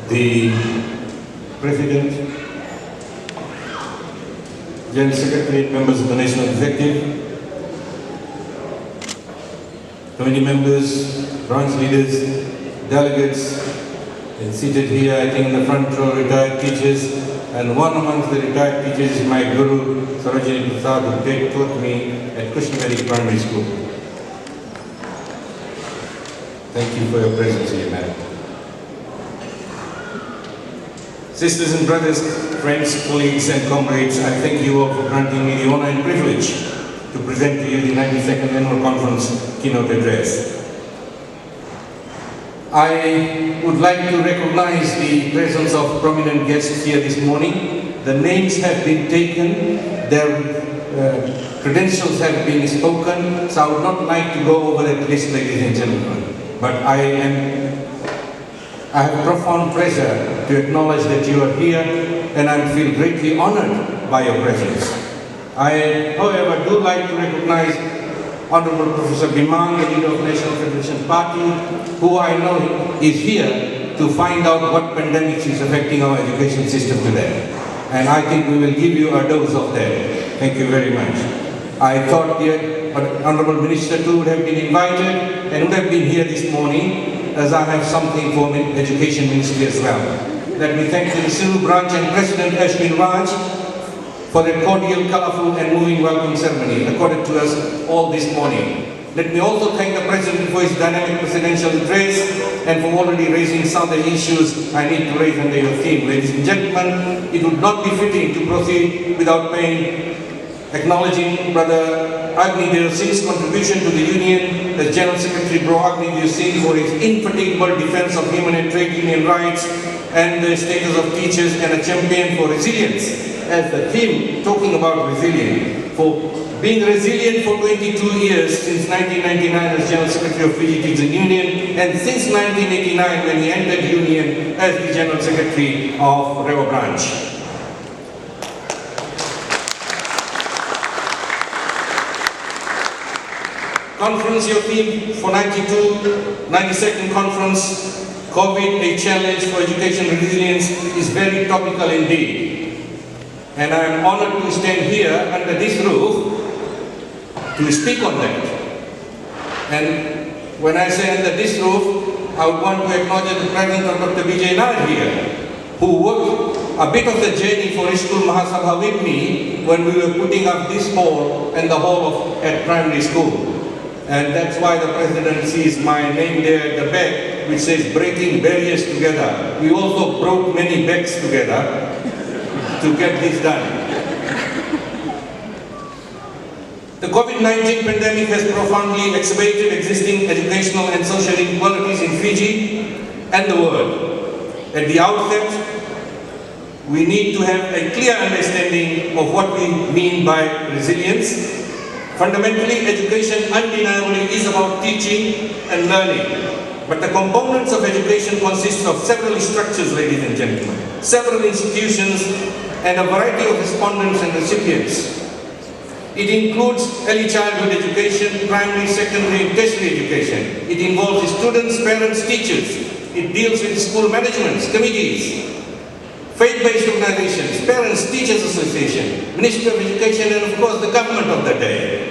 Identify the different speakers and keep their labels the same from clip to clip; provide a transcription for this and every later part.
Speaker 1: the President, General Secretary and members of the National Executive, committee members, branch leaders, delegates, and seated here, I think in the front row, retired teachers, and one amongst the retired teachers is my Guru, Sarojini Prasad, who taught me at Krishnamari Primary School. Thank you for your presence here, madam. Sisters and brothers, friends, colleagues and comrades, I thank you all for granting me the honor and privilege to present to you the 92nd Annual Conference keynote address. I would like to recognize the presence of prominent guests here this morning. The names have been taken, their credentials have been spoken, so I would not like to go over that list, ladies and gentlemen. But I have profound pleasure to acknowledge that you are here, and I feel greatly honored by your presence. I, however, do like to recognize Honorable Professor Bimang, the leader of National Federation Party, who I know is here to find out what pandemic is affecting our education system today. And I think we will give you a dose of that. Thank you very much. I thought the Honorable Minister too would have been invited and would have been here this morning, as I have something for the Education Ministry as well. Let me thank the Civil Branch and President Ashwin Raj for the cordial, colourful and moving welcome ceremony accorded to us all this morning. Let me also thank the President for his dynamic presidential address and for already raising some of the issues I need to raise under your theme. Ladies and gentlemen, it would not be fitting to proceed without acknowledging Brother Agnidev Singh's contribution to the Union as General Secretary Bro Agnidev Singh for his infatigable defense of human and trade union rights and the status of teachers, and a champion for resilience. As the theme, talking about resilience, for being resilient for 22 years since 1999 as General Secretary of Fiji Teachers Union, and since 1989 when he entered Union as the General Secretary of Rewa Branch. Conference, your theme for 92nd conference, COVID, a challenge for education resilience, is very topical indeed. And I am honored to stand here under this roof to speak on that. And when I say under this roof, I would want to acknowledge the presence of Dr. Vijay Nair here, who worked a bit of the journey for School Mahasabha with me when we were putting up this hall and the hall at primary school. And that's why the President sees my name there at the back, which says breaking barriers together. We also broke many backs together to get this done. The COVID-19 pandemic has profoundly exacerbated existing educational and social inequalities in Fiji and the world. At the outset, we need to have a clear understanding of what we mean by resilience. Fundamentally, education undeniably is about teaching and learning. But the components of education consist of several structures, ladies and gentlemen, several institutions, and a variety of respondents and recipients. It includes early childhood education, primary, secondary, and tertiary education. It involves students, parents, teachers. It deals with school managements, committees, faith-based organizations, parents, teachers association, Ministry of Education, and of course the government of the day.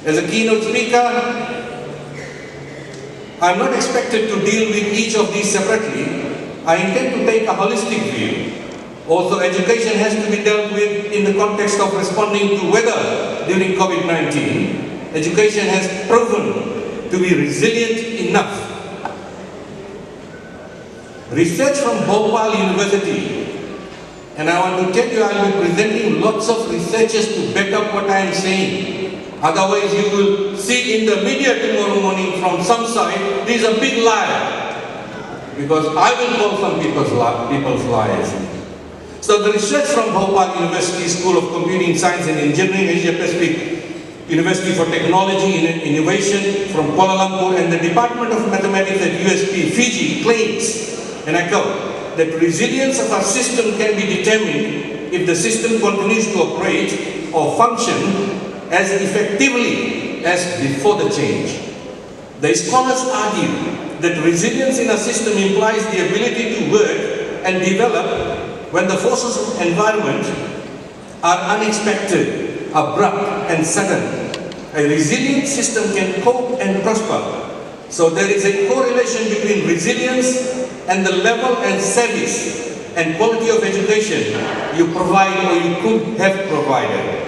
Speaker 1: As a keynote speaker, I am not expected to deal with each of these separately. I intend to take a holistic view. Also, education has to be dealt with in the context of responding to weather during COVID-19. Education has proven to be resilient enough. Research from Bhopal University, and I want to tell you, I will be presenting lots of researchers to back up what I am saying. Otherwise, you will see in the media tomorrow morning from some side, there is a big liar. Because I will call some people's liars. So the research from Bhopal University School of Computing Science and Engineering, Asia Pacific University for Technology and Innovation from Kuala Lumpur, and the Department of Mathematics at USP Fiji claims, and I quote, that resilience of our system can be determined if the system continues to operate or function as effectively as before the change. The scholars argue that resilience in a system implies the ability to work and develop when the forces of environment are unexpected, abrupt and sudden. A resilient system can cope and prosper. So there is a correlation between resilience and the level and service and quality of education you provide or you could have provided.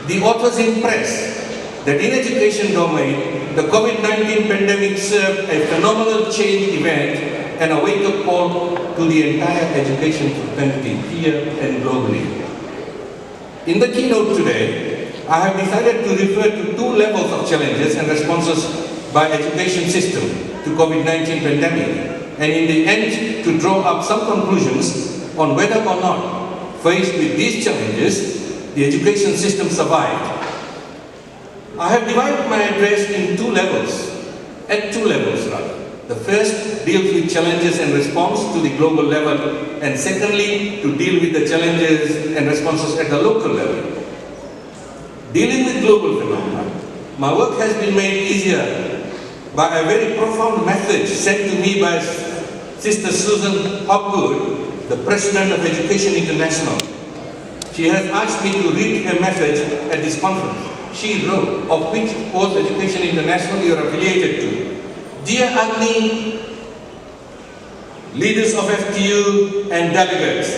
Speaker 1: The authors impress that in education domain, the COVID-19 pandemic served a phenomenal change event and a wake-up call to the entire education fraternity here and globally. In the keynote today, I have decided to refer to two levels of challenges and responses by education system to COVID-19 pandemic, and in the end to draw up some conclusions on whether or not, faced with these challenges, the education system survived. I have divided my address in two levels, at two levels rather. The first deals with challenges and response to the global level, and secondly, to deal with the challenges and responses at the local level. Dealing with global phenomena, my work has been made easier by a very profound message sent to me by Sister Susan Hopgood, the President of Education International. She has asked me to read her message at this conference. She wrote, of which course Education International you are affiliated to. Dear Agni, leaders of FTU and delegates,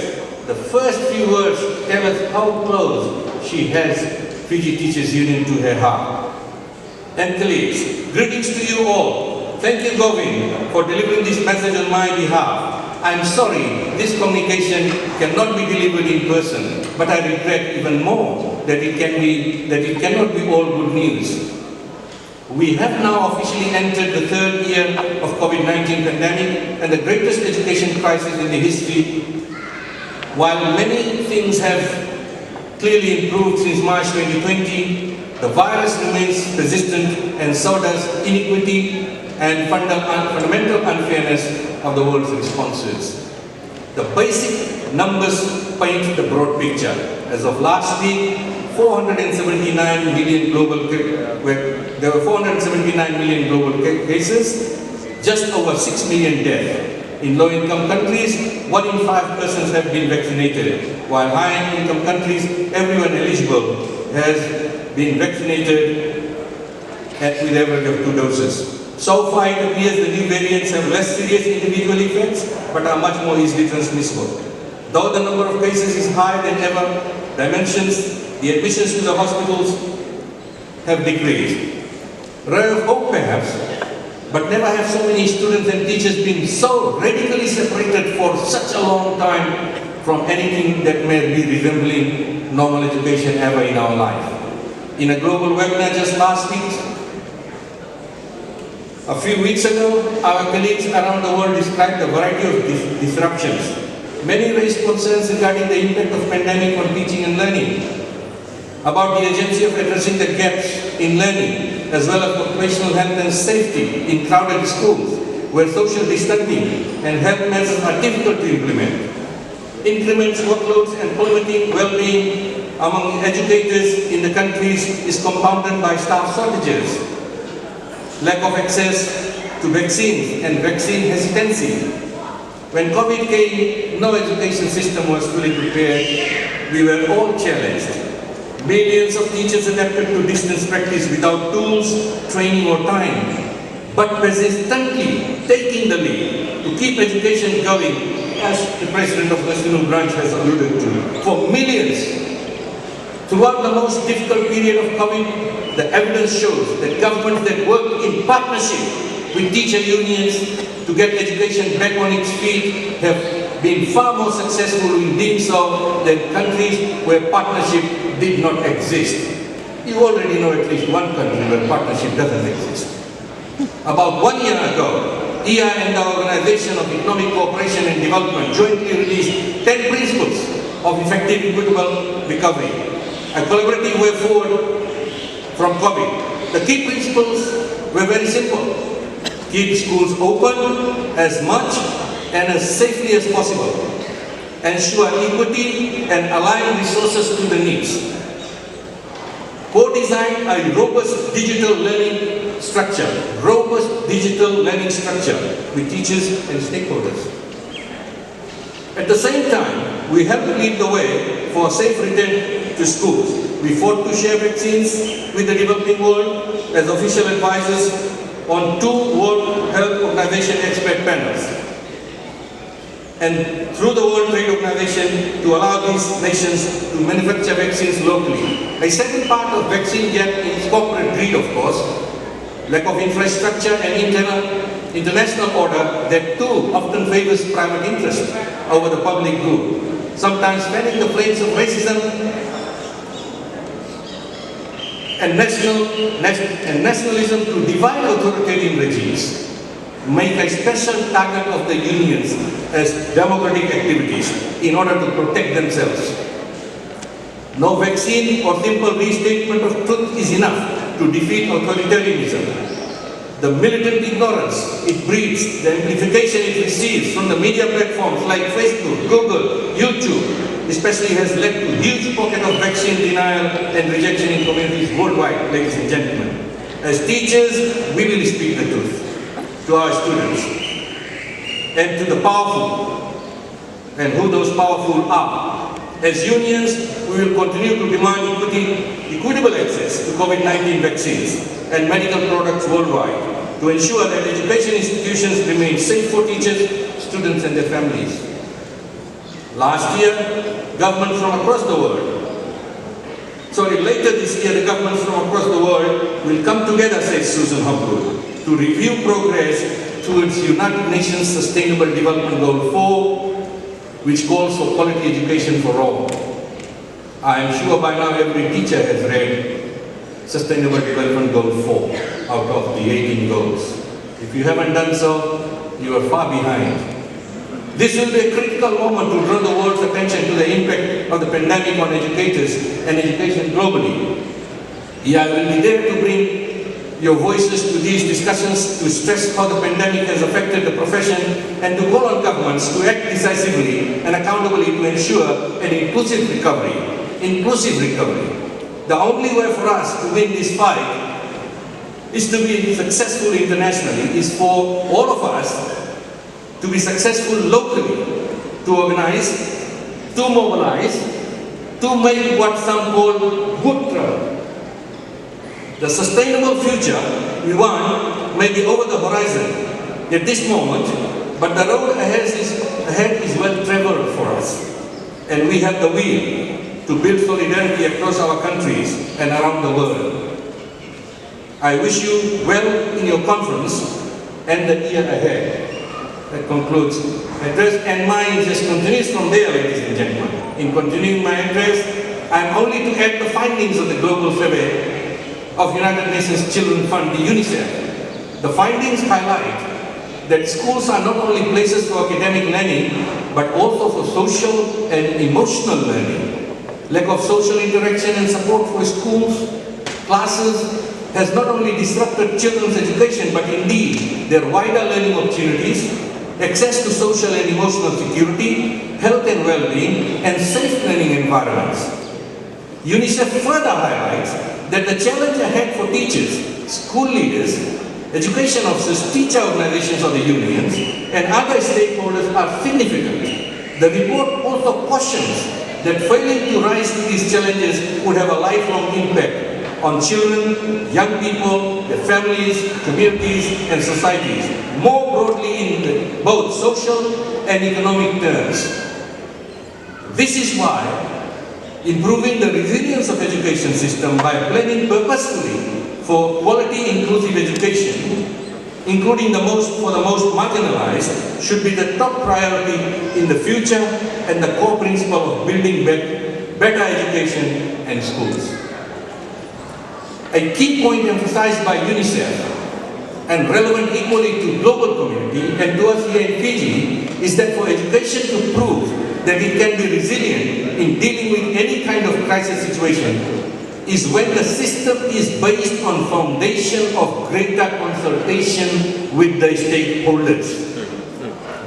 Speaker 1: the first few words tell us how close she has Fiji Teachers Union to her heart. And colleagues, greetings to you all. Thank you, Govind, for delivering this message on my behalf. I'm sorry this communication cannot be delivered in person, but I regret even more that it cannot be all good news. We have now officially entered the third year of COVID-19 pandemic and the greatest education crisis in the history. While many things have clearly improved since March 2020, the virus remains persistent, and so does inequity and fundamental unfairness of the world's responses. The basic numbers paint the broad picture. As of last week, 479 million global there were 479 million global cases, just over 6 million deaths. In low-income countries, 1 in 5 persons have been vaccinated, while high-income countries, everyone eligible has been vaccinated with average of 2 doses. So far, it appears the new variants have less serious individual effects, but are much more easily transmissible. Though the number of cases is higher than ever, dimensions, the admissions to the hospitals have decreased. Ray of hope perhaps, but never have so many students and teachers been so radically separated for such a long time from anything that may be resembling normal education ever in our life. In a global webinar just last week, a few weeks ago, our colleagues around the world described a variety of disruptions. Many raised concerns regarding the impact of pandemic on teaching and learning, about the urgency of addressing the gaps in learning, as well as occupational health and safety in crowded schools, where social distancing and health measures are difficult to implement. Increments, workloads, and plummeting well-being among educators in the countries is compounded by staff shortages, lack of access to vaccines, and vaccine hesitancy. When COVID came, no education system was fully prepared. We were all challenged. Millions of teachers adapted to distance practice without tools, training, or time, but persistently taking the lead to keep education going, as the President of the National Branch has alluded to, for millions. Throughout the most difficult period of COVID, the evidence shows that governments that work in partnership with teacher unions to get education back on its feet have been far more successful in doing so than countries where partnership did not exist. You already know at least one country where partnership doesn't exist. About 1 year ago, EI and the Organization of Economic Cooperation and Development jointly released 10 principles of effective equitable recovery, a collaborative way forward from COVID. The key principles were very simple. Keep schools open as much and as safely as possible. Ensure equity and align resources to the needs. co-designed a robust digital learning structure with teachers and stakeholders. At the same time, we helped lead the way for a safe return to schools. We fought to share vaccines with the developing world as official advisors on 2 World Health Organization expert panels, and through the World Trade Organization to allow these nations to manufacture vaccines locally. A second part of vaccine gap is corporate greed, of course, lack of infrastructure and international order that too often favors private interest over the public good, sometimes fanning the flames of racism and nationalism to divide authoritarian regimes, make a special target of the unions as democratic activities in order to protect themselves. No vaccine or simple restatement of truth is enough to defeat authoritarianism. The militant ignorance it breeds, the amplification it receives from the media platforms like Facebook, Google, YouTube, especially has led to huge pocket of vaccine denial and rejection in communities worldwide, ladies and gentlemen. As teachers, we will speak the truth to our students and to the powerful, and who those powerful are. As unions, we will continue to demand equitable access to COVID-19 vaccines and medical products worldwide to ensure that education institutions remain safe for teachers, students and their families. Last year, governments from across the world, later this year, the governments from across the world will come together, says Susan Hopgood, to review progress towards United Nations Sustainable Development Goal 4, which calls for quality education for all. I am sure by now every teacher has read Sustainable Development Goal 4 out of the 18 goals. If you haven't done so, you are far behind. This will be a critical moment to draw the world's attention to the impact of the pandemic on educators and education globally. I will be there to bring your voices to these discussions, to stress how the pandemic has affected the profession and to call on governments to act decisively and accountably to ensure an inclusive recovery. The only way for us to win this fight is to be successful internationally, is for all of us to be successful locally, to organize, to mobilize, to make what some call good travel. The sustainable future we want may be over the horizon at this moment, but the road ahead is well traveled for us. And we have the will to build solidarity across our countries and around the world. I wish you well in your conference and the year ahead. That concludes my address, and mine just continues from there, ladies and gentlemen. In continuing my address, I am only to add the findings of the Global Survey of United Nations Children Fund, the UNICEF. The findings highlight that schools are not only places for academic learning, but also for social and emotional learning. Lack of social interaction and support for schools, classes, has not only disrupted children's education, but indeed their wider learning opportunities, access to social and emotional security, health and well-being, and safe learning environments. UNICEF further highlights that the challenge ahead for teachers, school leaders, education officers, teacher organizations of the unions, and other stakeholders are significant. The report also cautions that failing to rise to these challenges would have a lifelong impact on children, young people, their families, communities, and societies, more broadly in both social and economic terms. This is why improving the resilience of education system by planning purposefully for quality inclusive education, including for the most marginalized, should be the top priority in the future and the core principle of building better education and schools. A key point emphasized by UNICEF and relevant equally to global community and to us here in Fiji is that for education to prove that it can be resilient in dealing with any kind of crisis situation is when the system is based on foundation of greater consultation with the stakeholders.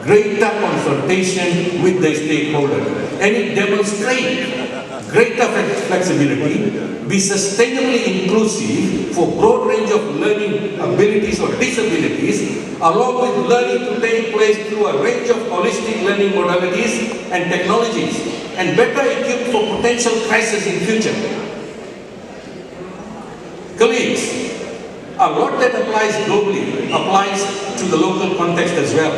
Speaker 1: Greater consultation with the stakeholders. And it demonstrates greater flexibility, be sustainably inclusive for broad range of learning abilities or disabilities, along with learning to take place through a range of holistic learning modalities and technologies, and better equipped for potential crises in future. Colleagues, a lot that applies globally applies to the local context as well.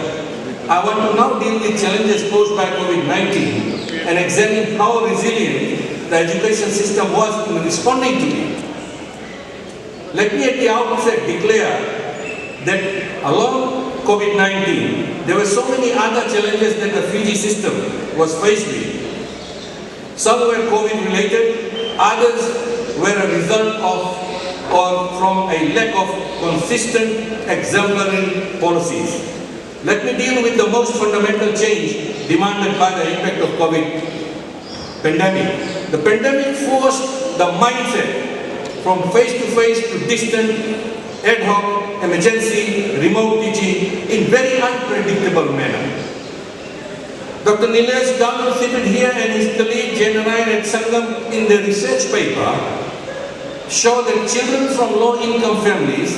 Speaker 1: I want to now deal with challenges posed by COVID-19 and examine how resilient the education system was in responding to it. Let me at the outset declare that along COVID-19, there were so many other challenges that the Fiji system was faced with. Some were COVID-related, others were a result of or from a lack of consistent exemplary policies. Let me deal with the most fundamental change demanded by the impact of COVID pandemic. The pandemic forced the mindset from face-to-face to distant, ad hoc, emergency, remote teaching in very unpredictable manner. Dr. Nilesh Gamal seated here and his colleague Janarayan at Sangam in the research paper show that children from low-income families,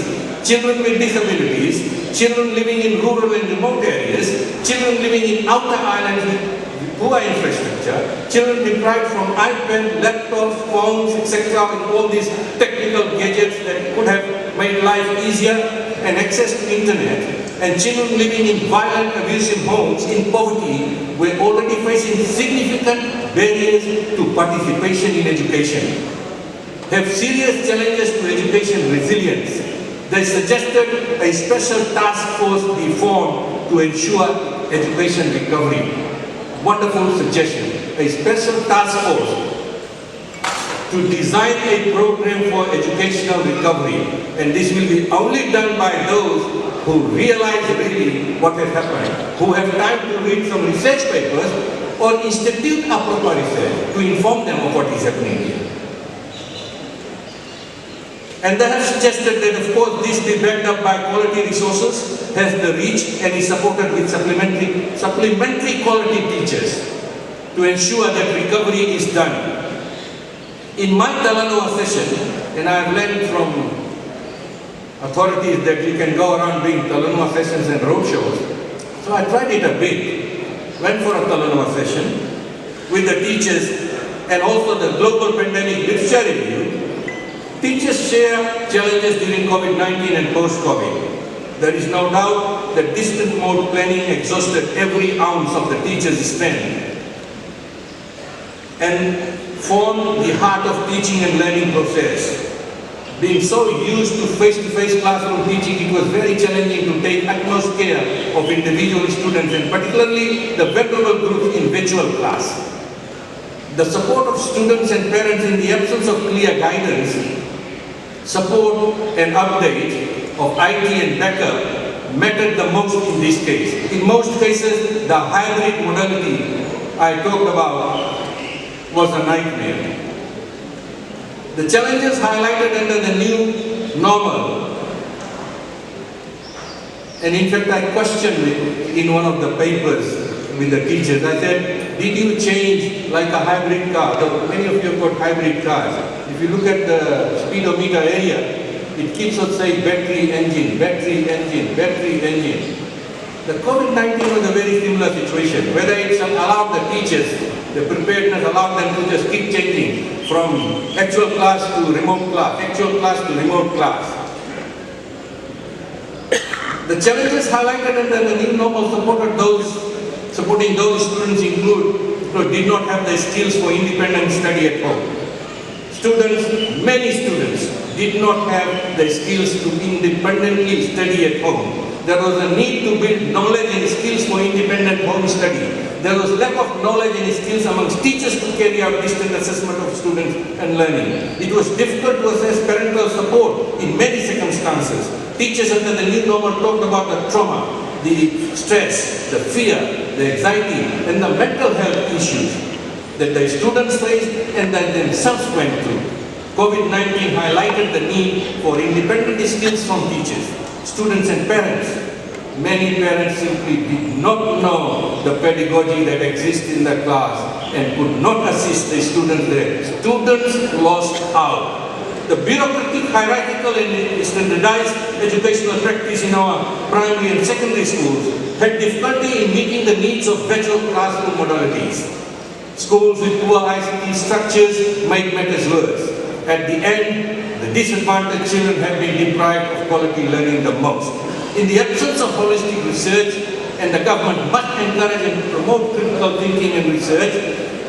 Speaker 1: children with disabilities, children living in rural and remote areas, children living in outer islands with poor infrastructure, children deprived from iPad, laptops, phones, etc., and all these technical gadgets that could have made life easier, and access to internet, and children living in violent, abusive homes in poverty were already facing significant barriers to participation in education, have serious challenges to education resilience. They suggested a special task force be formed to ensure education recovery. Wonderful suggestion. A special task force to design a program for educational recovery. And this will be only done by those who realize really what has happened, who have time to read some research papers or institute a proper research to inform them of what is happening here. And they have suggested that, of course, this be backed up by quality resources, has the reach, and is supported with supplementary quality teachers to ensure that recovery is done. In my Talanoa session, and I have learned from authorities that you can go around doing Talanoa sessions and roadshows, so I tried it a bit. Went for a Talanoa session with the teachers and also the global pandemic literature review. Teachers share challenges during COVID-19 and post-COVID. There is no doubt that distant mode planning exhausted every ounce of the teacher's strength and formed the heart of teaching and learning process. Being so used to face-to-face classroom teaching, it was very challenging to take utmost care of individual students and particularly the vulnerable groups in virtual class. The support of students and parents in the absence of clear guidance, support and update of IT and backup mattered the most in this case. In most cases, the hybrid modality I talked about was a nightmare. The challenges highlighted under the new normal, and in fact I questioned it in one of the papers with the teachers. I said, did you change like a hybrid car? Many of you have got hybrid cars. If you look at the speedometer area, it keeps on saying battery engine, battery engine, battery engine. The COVID-19 was a very similar situation. Whether it's allowed the teachers, the preparedness allowed them to just keep changing from actual class to remote class, actual class to remote class. The challenges highlighted under the new normal supporting those students did not have the skills for independent study at home. Many students did not have the skills to independently study at home. There was a need to build knowledge and skills for independent home study. There was lack of knowledge and skills amongst teachers to carry out distant assessment of students and learning. It was difficult to assess parental support in many circumstances. Teachers under the new normal talked about the trauma, the stress, the fear, the anxiety, and the mental health issues that the students faced and that themselves went through. COVID-19 highlighted the need for independent skills from teachers, students and parents. Many parents simply did not know the pedagogy that exists in the class and could not assist the students there. Students lost out. The bureaucratic, hierarchical and standardized educational practice in our primary and secondary schools had difficulty in meeting the needs of virtual classroom modalities. Schools with poor ICT structures made matters worse. At the end, the disadvantaged children have been deprived of quality learning the most. In the absence of holistic research, and the government must encourage and promote critical thinking and research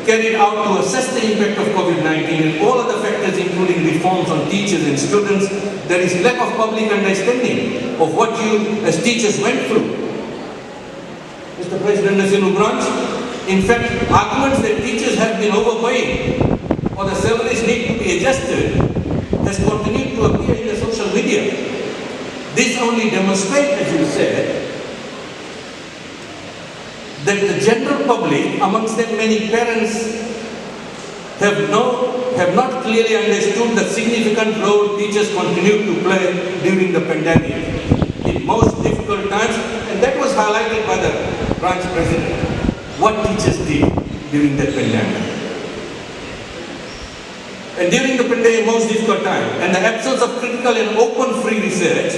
Speaker 1: carried out to assess the impact of COVID-19 and all other factors including reforms on teachers and students, there is lack of public understanding of what you as teachers went through. Mr. President National Branch, in fact, arguments that teachers have been overpaid or the salaries need to be adjusted has continued to appear in the social media. This only demonstrates, as you said, that the general public, amongst them many parents, have not clearly understood the significant role teachers continue to play during the pandemic in most difficult times, and that was highlighted by the branch president, what teachers did during that pandemic. And during the pandemic, most difficult time, and the absence of critical and open free research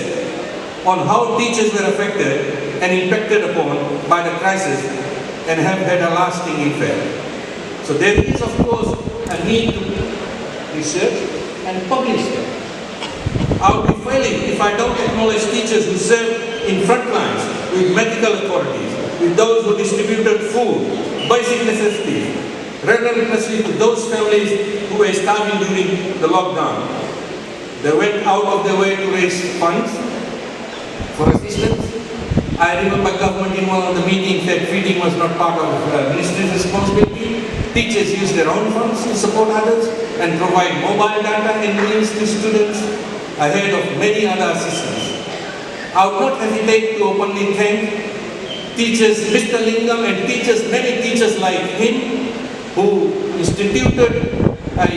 Speaker 1: on how teachers were affected and impacted upon by the crisis and have had a lasting effect. So there is, of course, a need to research and publish them. I would be failing if I don't acknowledge teachers who serve in front lines with medical authorities, with those who distributed food, basic necessities, relentlessly to those families who were starving during the lockdown. They went out of their way to raise funds for assistance. I remember government in one of the meetings said feeding was not part of ministry's responsibility. Teachers use their own funds to support others and provide mobile data and meals to students ahead of many other assistance. I would not hesitate to openly thank teachers, Mr. Lingam, and teachers, many teachers like him, who instituted a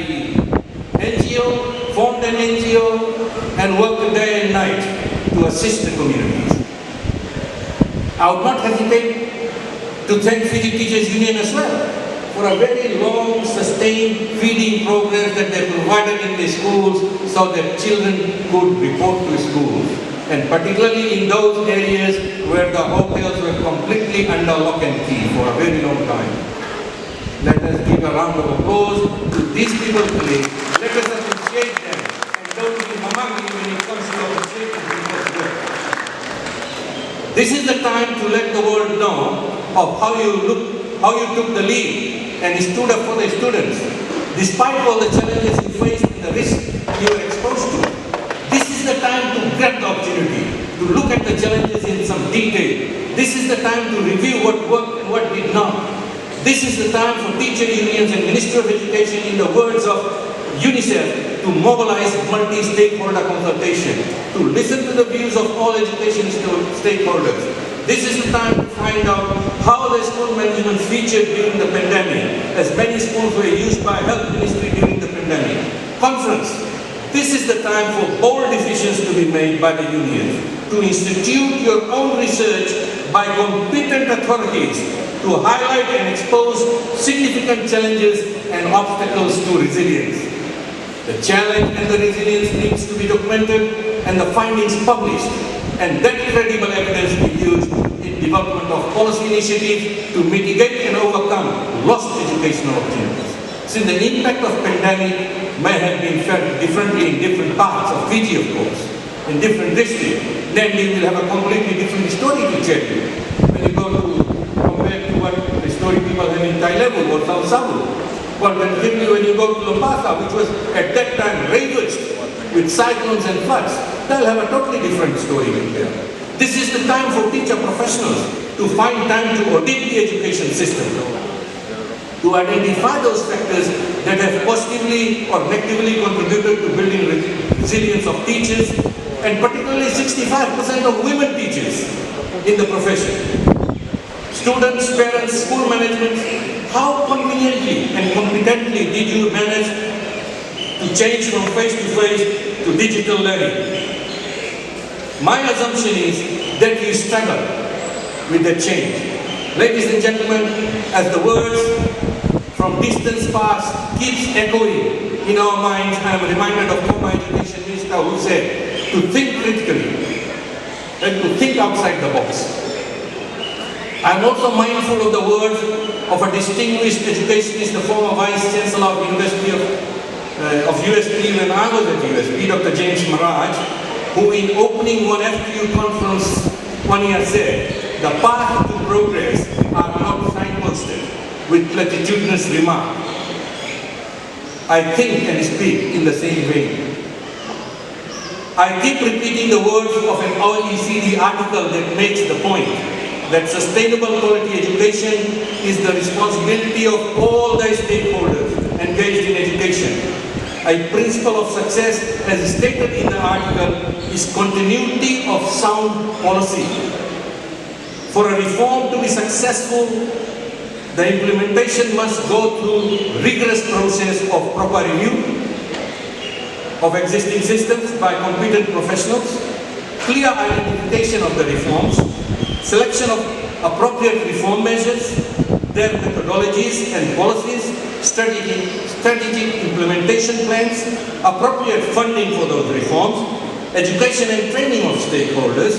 Speaker 1: NGO, formed an NGO, and worked day and night to assist the communities. I would not hesitate to thank Fiji Teachers Union as well for a very long, sustained feeding program that they provided in the schools so that children could report to schools, and particularly in those areas where the hotels were completely under lock and key for a very long time. Let us give a round of applause to these people today. Let us appreciate them and don't be mamaki when it comes to appreciating people's work. This is the time to let the world know of how you took the lead and stood up for the students. Despite all the challenges you faced and the risks you were exposed to, this is the time to grab the opportunity, to look at the challenges in some detail. This is the time to review what worked and what did not. This is the time for teacher unions and Ministry of Education, in the words of UNICEF, to mobilize multi-stakeholder consultation, to listen to the views of all education stakeholders. This is the time to find out how the school management featured during the pandemic, as many schools were used by Health Ministry during the pandemic. Conference. This is the time for bold decisions to be made by the unions, to institute your own research by competent authorities to highlight and expose significant challenges and obstacles to resilience. The challenge and the resilience needs to be documented and the findings published, and that credible evidence be used in development of policy initiatives to mitigate and overcome lost educational opportunities. Since the impact of pandemic may have been felt differently in different parts of Fiji, of course, in different districts, namely we'll have a completely different story to tell you when you go to compare to what the story people have in Tailevu or South Savu. Well, then simply when you go to Lopasa, which was at that time ravaged with cyclones and floods, they'll have a totally different story in there. This is the time for teacher professionals to find time to audit the education system, to identify those factors that have positively or negatively contributed to building resilience of teachers, and particularly 65% of women teachers in the profession. Students, parents, school management, how conveniently and competently did you manage to change from face-to-face to digital learning? My assumption is that you struggle with the change. Ladies and gentlemen, as the words from distance past keeps echoing in our minds, I am reminded of former Education Minister who said to think critically and to think outside the box. I am also mindful of the words of a distinguished educationist, the former Vice Chancellor of University of USP when I was at USP, Dr. James Maraj, who in opening one FTU conference 1 year said, "The path to progress are not signposted with platitudinous remark." I think and speak in the same vein. I keep repeating the words of an OECD article that makes the point that sustainable quality education is the responsibility of all the stakeholders engaged in education. A principle of success, as stated in the article, is continuity of sound policy. For a reform to be successful, the implementation must go through rigorous process of proper review of existing systems by competent professionals, clear identification of the reforms, selection of appropriate reform measures, their methodologies and policies, strategic implementation plans, appropriate funding for those reforms, education and training of stakeholders,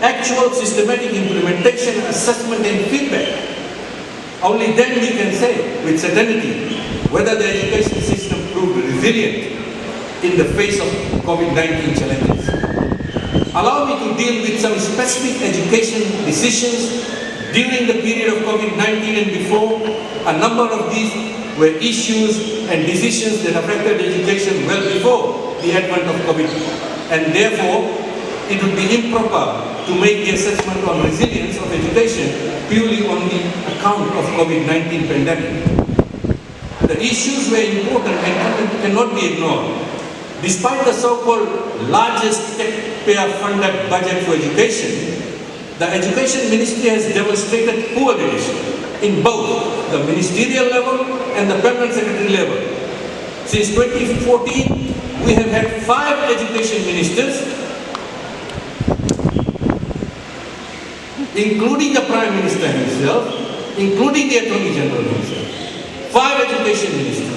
Speaker 1: actual systematic implementation, assessment and feedback. Only then we can say with certainty whether the education system proved resilient in the face of COVID-19 challenges. Allow me to deal with some specific education decisions during the period of COVID-19 and before. A number of these were issues and decisions that affected education well before the advent of COVID, and therefore it would be improper to make the assessment on resilience of education purely on the account of COVID-19 pandemic. The issues were important and cannot be ignored. Despite the so-called largest taxpayer-funded budget for education, the Education Ministry has demonstrated poor leadership in both the ministerial level and the permanent secretary level. Since 2014, we have had 5 education ministers, including the Prime Minister himself, including the Attorney General himself. 5 education ministers.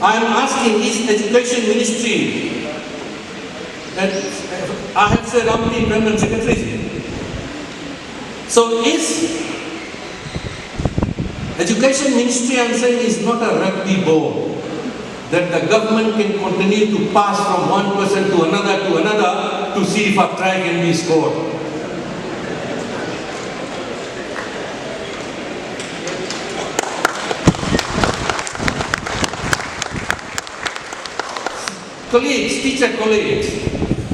Speaker 1: I am asking, is Education Ministry, and I have said how many permanent secretaries. So is Education Ministry, I am saying, is not a rugby ball that the government can continue to pass from one person to another to see if a try can be scored. Colleagues, teacher colleagues,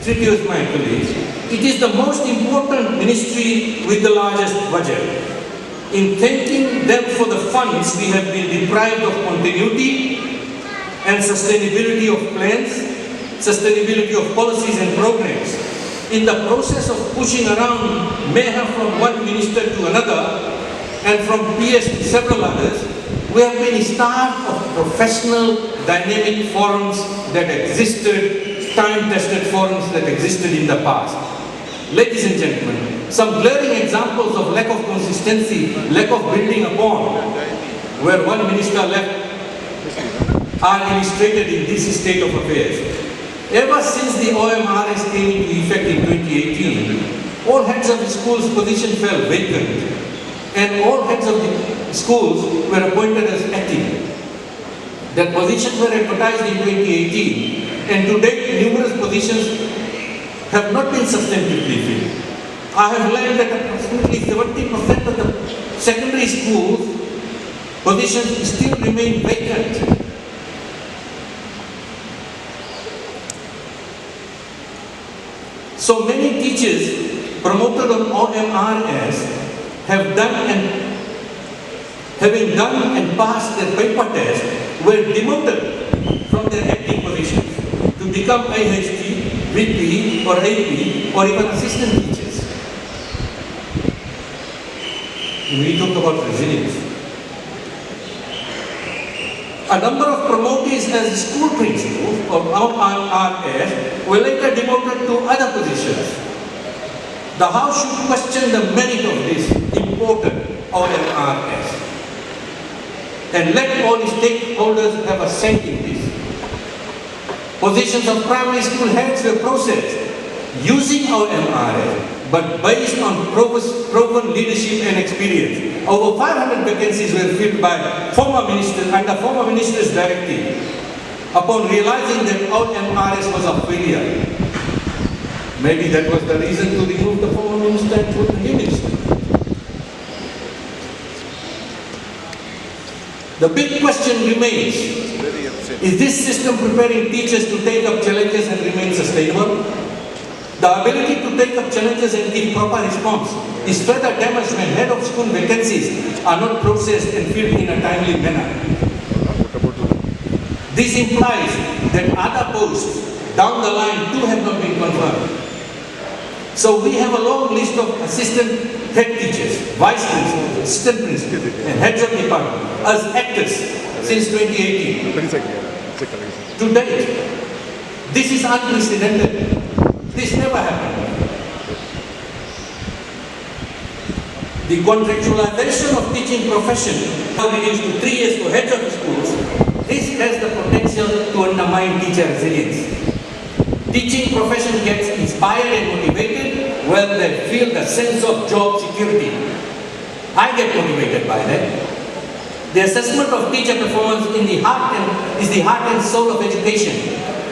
Speaker 1: introduce my colleagues, it is the most important ministry with the largest budget. In thanking them for the funds, we have been deprived of continuity and sustainability of plans, sustainability of policies and programs. In the process of pushing around mayhem from one minister to another and from PS to several others, we have been starved of professional, dynamic forums that existed, time-tested forums that existed in the past. Ladies and gentlemen, some glaring examples of lack of consistency, lack of building upon, where one minister left, are illustrated in this state of affairs. Ever since the OMRS came into effect in 2018, all heads of the schools' position fell vacant, and all heads of the schools were appointed as acting. Their positions were advertised in 2018, and to date numerous positions have not been substantively filled. I have learned that approximately 70% of the secondary schools positions still remain vacant. So many teachers promoted on OMRS have done and having done and passed their paper test were demoted from their acting positions to become AHT, VP or AP or even assistant teachers. We talk about resilience. A number of promotees as school principals or RS were later demoted to other positions. The House should question the merit of this important OMRS and let all stakeholders have a say in this. Positions of primary school heads were processed using OMRS, but based on proven leadership and experience. Over 500 vacancies were filled by former ministers under former minister's directive upon realizing that OMRS was a failure. Maybe that was the reason to remove the former minister and put the new minister. The big question remains, is this system preparing teachers to take up challenges and remain sustainable? The ability to take up challenges and give proper response is further damaged when head of school vacancies are not processed and filled in a timely manner. This implies that other posts down the line too have not been confirmed. So we have a long list of assistant head teachers, vice principals, assistant principals, and heads of department as actors since 2018. To date, this is unprecedented. This never happened. The contractualization of teaching profession now reduced to 3 years for heads of schools. This has the potential to undermine teacher resilience. Teaching profession gets inspired and motivated when they feel the sense of job security. I get motivated by that. The assessment of teacher performance is the heart and soul of education.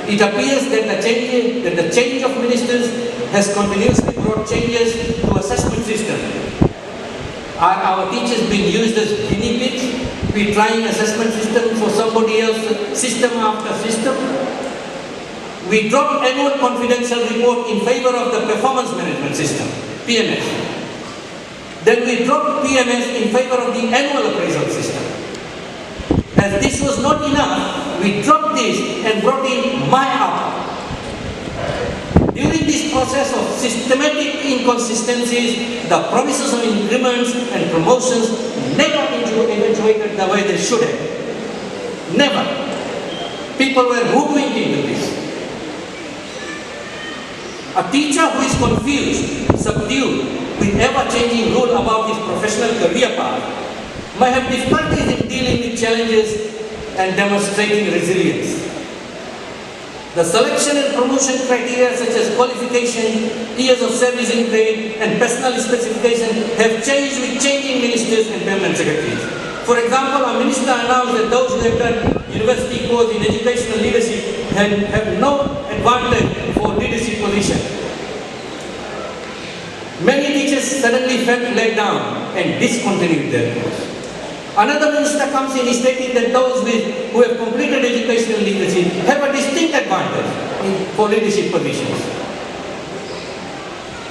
Speaker 1: It appears that the change of ministers has continuously brought changes to assessment system. Are our teachers being used as guinea pigs? We trying assessment system for somebody else, system after system? We dropped annual confidential report in favor of the performance management system, PMS. Then we dropped PMS in favor of the annual appraisal system. As this was not enough, we dropped this and brought in MyUp. During this process of systematic inconsistencies, the promises of increments and promotions never eventuated the way they should have. Never. People were hoodwinked into this. A teacher who is confused, subdued, with ever-changing rule about his professional career path may have difficulties in dealing with challenges and demonstrating resilience. The selection and promotion criteria such as qualification, years of service in trade, and personal specification have changed with changing ministers and permanent secretaries. For example, a minister announced that those who have done university course in educational leadership have no advantage for leadership position. Many teachers suddenly felt let down and discontinued their course. Another minister comes in stating that those who have completed educational literacy have a distinct advantage for leadership positions.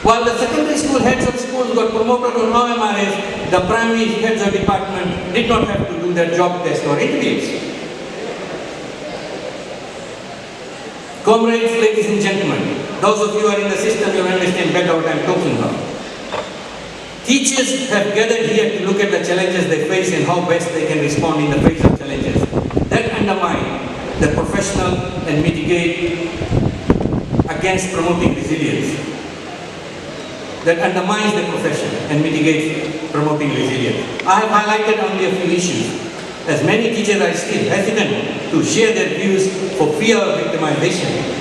Speaker 1: While the secondary school heads of schools got promoted on OMRS, the primary heads of department did not have to do their job test or interviews. Comrades, ladies and gentlemen, those of you who are in the system, you understand better what I am talking about. Teachers have gathered here to look at the challenges they face and how best they can respond in the face of challenges that undermine the professional and mitigate against promoting resilience. That undermines the profession and mitigates promoting resilience. I have highlighted only a few issues, as many teachers are still hesitant to share their views for fear of victimization.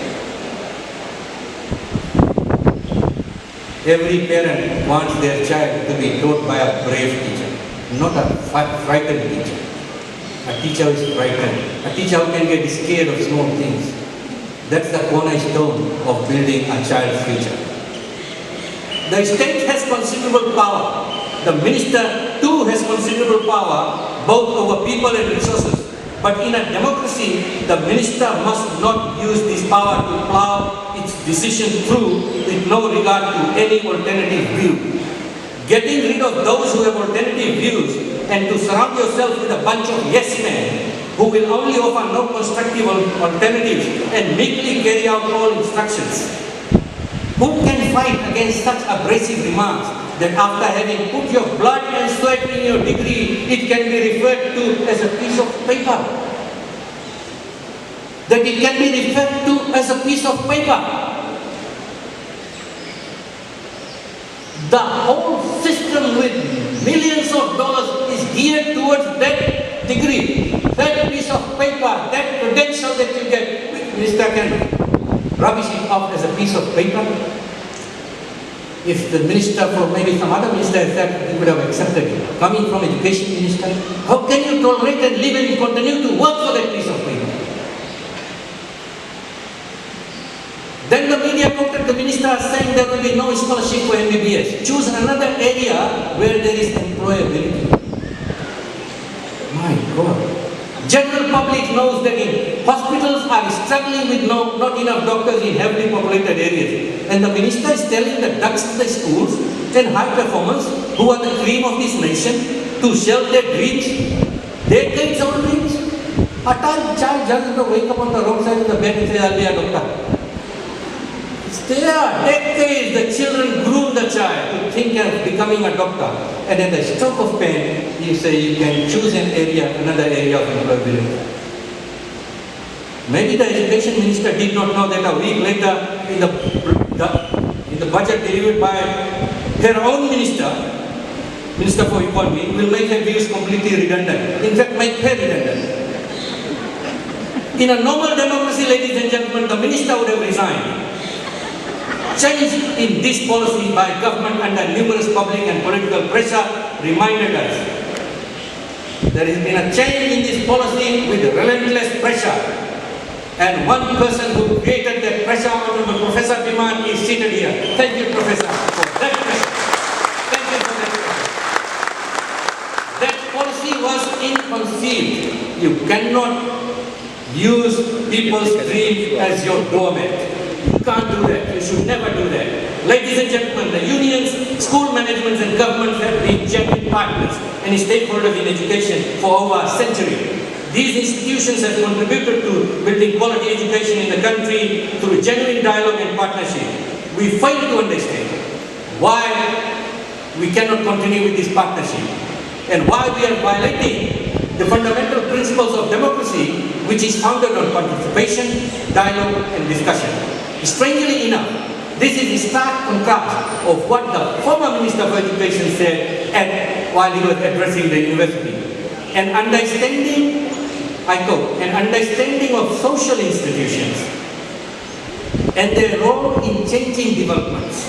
Speaker 1: Every parent wants their child to be taught by a brave teacher, not a frightened teacher. A teacher who is frightened, a teacher who can get scared of small things. That's the cornerstone of building a child's future. The state has considerable power. The minister too has considerable power, both over people and resources. But in a democracy, the minister must not use this power to plow its decision through with no regard to any alternative view. Getting rid of those who have alternative views and to surround yourself with a bunch of yes men who will only offer no constructive alternatives and meekly carry out all instructions. Who can fight against such abrasive remarks that after having put your blood and sweat in your degree, it can be referred to as a piece of paper? That it can be referred to as a piece of paper.
Speaker 2: The whole system with millions of dollars is geared towards that degree, that piece of paper, that credential that you get. Which minister can rubbish it off as a piece of paper? If the minister for maybe some other minister has said, he would have accepted it. Coming from education minister, how can you tolerate and live and continue to work for that piece of paper? Then the media quoted the minister saying there will be no scholarship for MBBS. Choose another area where there is employability. My God. General public knows that in hospitals are struggling with not enough doctors in heavily populated areas. And the minister is telling the ducks of the schools and high performers, who are the cream of this nation, to shelve their dreams, their kids' own dreams. A child doesn't wake up on the roadside in the bed and say, I'll be a doctor. There, decades, the children groom the child to think of becoming a doctor. And at the stroke of pen, you say you can choose an area, another area of employability. Maybe the education minister did not know that a week later in the budget delivered by her own minister, Minister for Economy, will make her views completely redundant. In fact, make her redundant. In a normal democracy, ladies and gentlemen, the minister would have resigned. Change in this policy by government under numerous public and political pressure reminded us. There has been a change in this policy with relentless pressure. And one person who created that pressure, Honorable Professor Biman, is seated here. Thank you, Professor, for that pressure. Thank you for that pressure. That policy was ill-conceived. You cannot use people's dreams as your doormat. You can't do that. You should never do that. Ladies and gentlemen, the unions, school managements and governments have been genuine partners and stakeholders in education for over a century. These institutions have contributed to building quality education in the country through genuine dialogue and partnership. We fail to understand why we cannot continue with this partnership and why we are violating the fundamental principles of democracy, which is founded on participation, dialogue and discussion. Strangely enough, this is a stark contrast of what the former Minister for Education said while he was addressing the university. An understanding, I quote, an understanding of social institutions and their role in changing developments,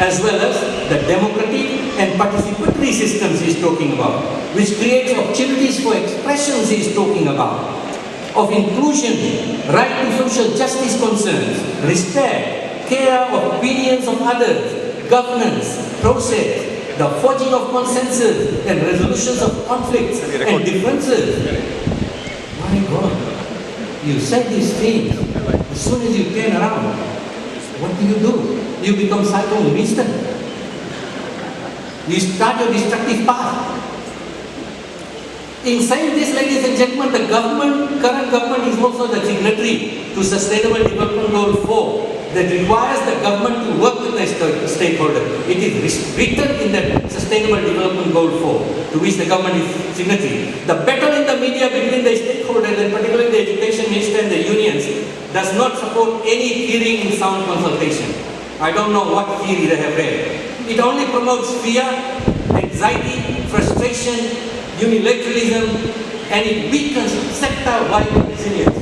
Speaker 2: as well as the democratic and participatory systems he is talking about, which creates opportunities for expressions he is talking about, of inclusion, right to social justice concerns, respect, care of opinions of others, governance, process, the forging of consensus and resolutions of conflicts and differences. My God, you said these things. As soon as you turn around, what do? You become psycho-minister. You start your destructive path. In saying this, ladies and gentlemen, the current government is also the signatory to Sustainable Development Goal 4 that requires the government to work with the stakeholders. It is written in the Sustainable Development Goal 4 to which the government is signatory. The battle in the media between the stakeholders and particularly the education minister and the unions does not support any hearing in sound consultation. I don't know what theory they have read. It only promotes fear, anxiety, frustration, unilateralism, and it weakens sector-wide resilience.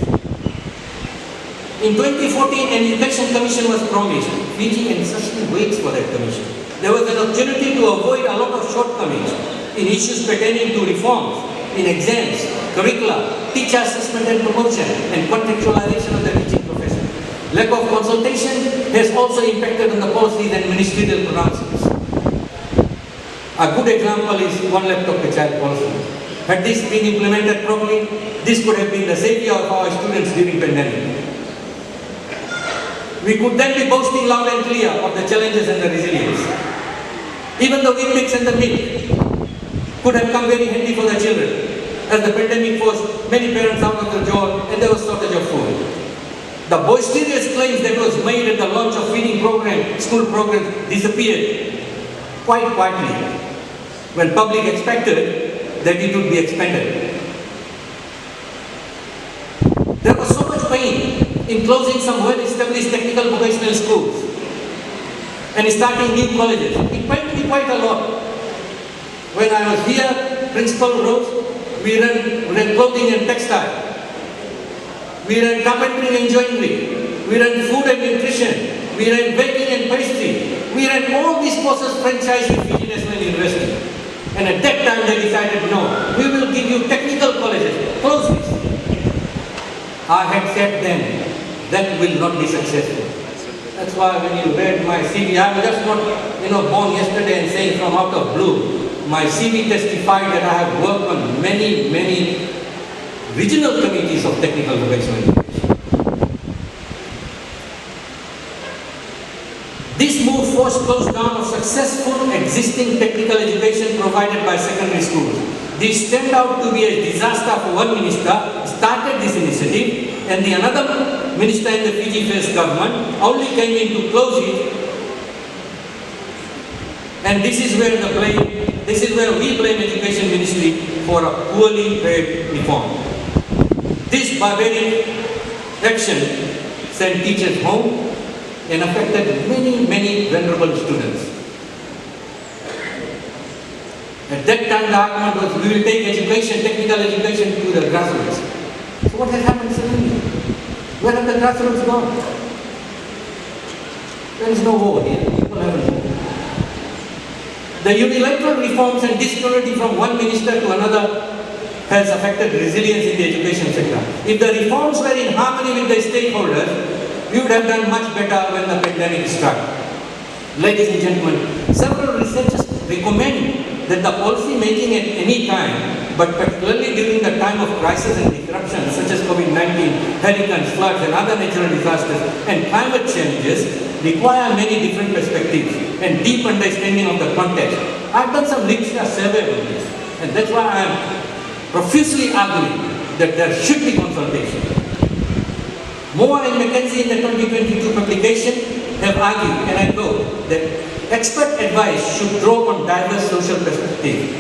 Speaker 2: In 2014, an education commission was promised. Fiji anxiously waits for that commission. There was an opportunity to avoid a lot of shortcomings in issues pertaining to reforms, in exams, curricula, teacher assessment and promotion, and contextualization of the teaching profession. Lack of consultation has also impacted on the policies and ministerial pronouncements. A good example is one laptop per child policy. Had this been implemented properly, this could have been the savior of our students during pandemic. We could then be boasting loud and clear of the challenges and the resilience. Even the Olympics and the meat could have come very handy for the children, as the pandemic forced many parents out of their job and there was shortage of food. The boisterous claims that was made at the launch of feeding program, school programs disappeared quite quietly when public expected that it would be expanded. There was so much pain in closing some well-established technical vocational schools and starting new colleges. It might be quite a lot. When I was here, principal roles, we ran clothing and textile. We ran carpentry and joinery. We ran food and nutrition. We ran baking and pastry. We ran all these courses franchised with Fiji National University. And at that time they decided, no, we will give you technical colleges. Close this. I had said then, that will not be successful. That's why when you read my CV, I'm just not, born yesterday and saying from out of blue. My CV testified that I have worked on many, many regional committees of technical vocational education. This move forced close down of successful existing technical education provided by secondary schools. This turned out to be a disaster for one minister, started this initiative, and the another minister in the Fiji First government only came in to close it. And this is where we blame Education Ministry for a poorly paid reform. This barbaric action sent teachers home and affected many, many vulnerable students. At that time, the argument was, we will take education, technical education to the grassroots. So what has happened suddenly? Where have the grassroots gone? There is no war here. People haven't moved. The unilateral reforms and disparity from one minister to another has affected resilience in the education sector. If the reforms were in harmony with the stakeholders, we would have done much better when the pandemic struck. Ladies and gentlemen, several researchers recommend that the policy making at any time, but particularly during the time of crisis and disruption such as COVID-19, hurricanes, floods and other natural disasters and climate changes require many different perspectives and deep understanding of the context. I've done some literature survey on this, and that's why I'm profusely arguing that there should be consultation. Moore and McKenzie in the 2022 publication have argued, and I quote, that expert advice should draw on diverse social perspectives.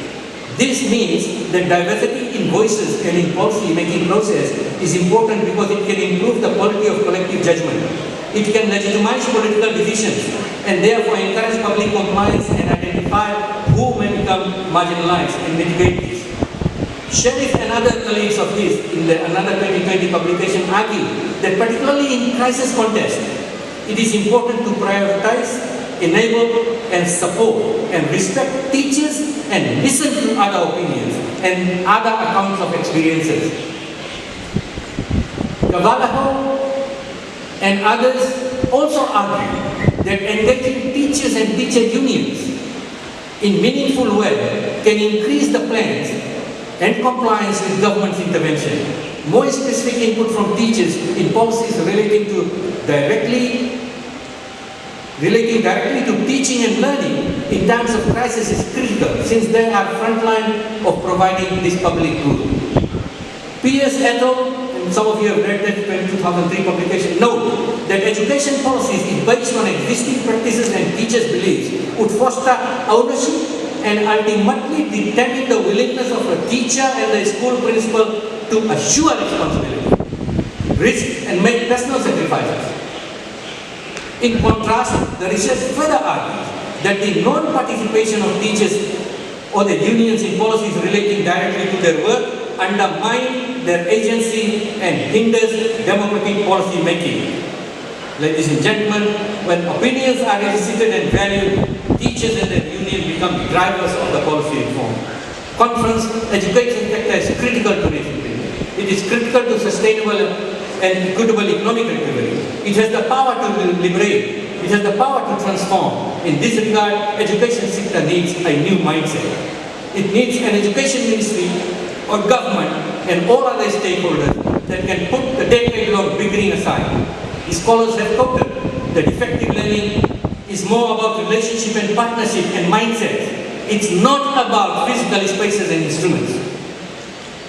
Speaker 2: This means that diversity in voices and in policy-making process is important because it can improve the quality of collective judgment. It can legitimize political decisions and therefore encourage public compliance and identify who may become marginalized and mitigate this. Sharif and other colleagues of his in another 2020 publication argue that particularly in crisis context, it is important to prioritize, enable and support and respect teachers and listen to other opinions and other accounts of experiences. Gavalaho and others also argue that engaging teachers and teacher unions in meaningful way can increase the plans and compliance with government's intervention. More specific input from teachers in policies relating directly to teaching and learning in times of crisis is critical since they are frontline of providing this public good. P.S. et al., and some of you have read that 2003 publication, note that education policies is based on existing practices and teachers' beliefs would foster ownership and ultimately determine the willingness of a teacher and the school principal to assure responsibility, risk and make personal sacrifices. In contrast, the research further argues that the non-participation of teachers or the unions in policies relating directly to their work undermine their agency and hinders democratic policy making. Ladies and gentlemen, when opinions are elicited and valued, teachers and the union become drivers of the policy reform. Conference education sector is critical to this. It is critical to sustainable and equitable economic recovery. It has the power to liberate. It has the power to transform. In this regard, education sector needs a new mindset. It needs an education ministry or government and all other stakeholders that can put the decade-long bickering aside. Scholars have quoted that effective learning is more about relationship and partnership and mindset. It's not about physical spaces and instruments.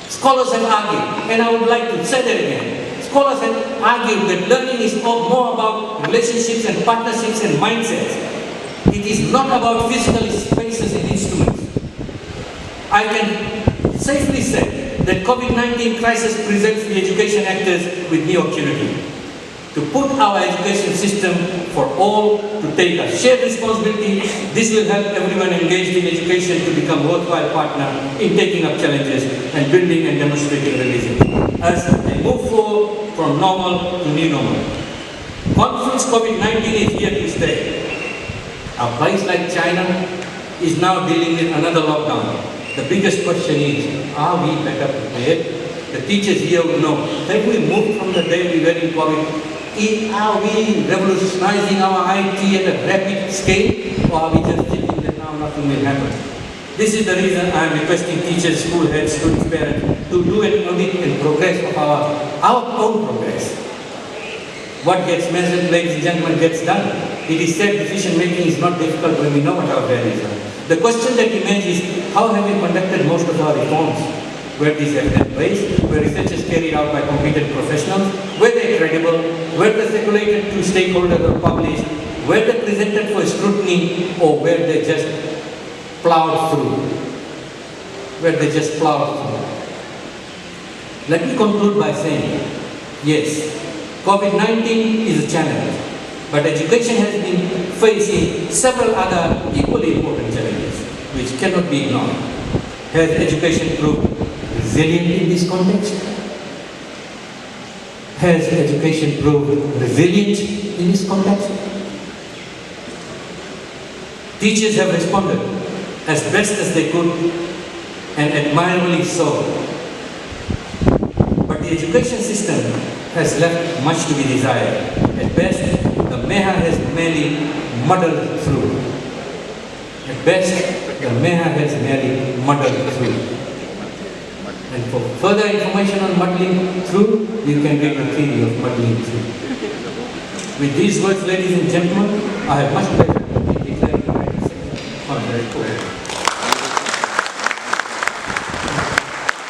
Speaker 2: Scholars have argued, and I would like to say that again, scholars have argued that learning is more about relationships and partnerships and mindsets. It is not about physical spaces and instruments. I can safely say that COVID-19 crisis presents the education actors with new opportunity to to put our education system for all to take a shared responsibility. This will help everyone engaged in education to become a worthwhile partner in taking up challenges and building and demonstrating resilience as they move forward from normal to new normal. Conflicts COVID-19 is here to stay. A place like China is now dealing with another lockdown. The biggest question is, are we better prepared? The teachers here will know, have we moved from the day we were in COVID? Are we revolutionizing our IT at a rapid scale, or are we just thinking that now nothing will happen? This is the reason I am requesting teachers, school heads, students, parents to do an audit and progress of our own progress. What gets measured, ladies and gentlemen, gets done. It is said decision making is not difficult when we know what our values are. The question that emerges is, how have we conducted most of our reforms? Were these evidence-based? Were researches carried out by competent professionals? Were they credible? Were they circulated to stakeholders or published? Were they presented for scrutiny, or were they just plowed through? Were they just plowed through? Let me conclude by saying, yes, COVID-19 is a challenge, but education has been facing several other equally important challenges which cannot be ignored. Has education proved resilient in this context? Has education proved resilient in this context? Teachers have responded as best as they could, and admirably so. But the education system has left much to be desired. At best, the MEHA has merely muddled through. At best, the MEHA has merely muddled through. And for further information on muddling through, you can read the theory of muddling through. With these words, ladies and gentlemen, I have much pleasure in declaring the 92nd Honorary Report.